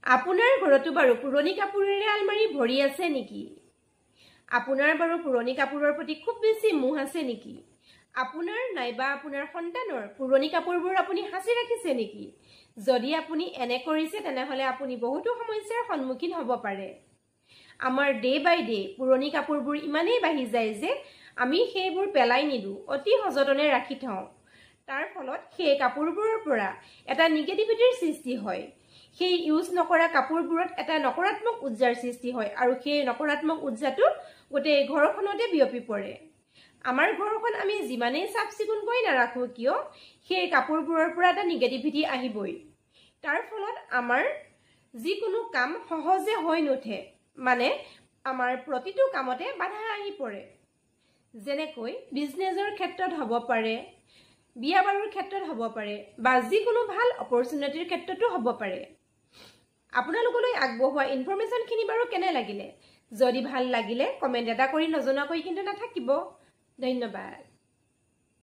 আপোনাৰ ঘৰতো বাৰু পুৰণি কাপোৰেৰে আলমাৰি ভৰি আছে নেকি? আপোনাৰ বাৰু পুৰণি কাপোৰৰ প্ৰতি খুব বেছি মোহ আছে নেকি? আপোনাৰ নাইবা আপোনাৰ সন্তানৰ পুৰণি কাপোৰবোৰ আপুনি সাঁচি ৰাখিছে নেকি? যদি আপুনি এনে কৰিছে তেনেহলে আপুনি বহুতো সমস্যাৰ সন্মুখীন হ'ব পাৰে। আমাৰ ডে বাই ডে পুৰণি কাপোৰবোৰ ইমানেই বাঢ়ি যায় যে আমি সেইবোৰ পেলাই নিদিওঁ, অতি সযতনে ৰাখি থওঁ। তাৰ ফলত সেই কাপোৰবোৰৰ পৰা এটা নিগেটিভিটিৰ সৃষ্টি হয়। সেই ইউজ নকৰা কাপোৰবোৰত এটা নকাৰাত্মক উৰ্জাৰ সৃষ্টি হয় আৰু সেই নকাৰাত্মক উৰ্জাটো গোটেই ঘৰখনতে বিয়পি পৰে। আমাৰ ঘৰখন আমি যিমানেই চাফ চিকুণকৈ নাৰাখো কিয় সেই কাপোৰবোৰৰ পৰা এটা নিগেটিভিটি আহিবই। তাৰ ফলত আমাৰ যিকোনো কাম সহজে হৈ নুঠে, মানে আমাৰ প্ৰতিটো কামতে বাধা আহি পৰে। যেনেকৈ বিজনেছৰ ক্ষেত্ৰত হ'ব পাৰে, বিয়া বাৰুৰ ক্ষেত্ৰত হ'ব পাৰে বা যিকোনো ভাল অপৰচুনিটিৰ ক্ষেত্ৰতো হ'ব পাৰে। আপোনালোকলৈ আগবঢ়োৱা ইনফৰমেশ্যনখিনি বাৰু কেনে লাগিলে? যদি ভাল লাগিলে কমেণ্ট এটা কৰি নজনোৱাকৈ কিন্তু নাথাকিব। ধন্যবাদ।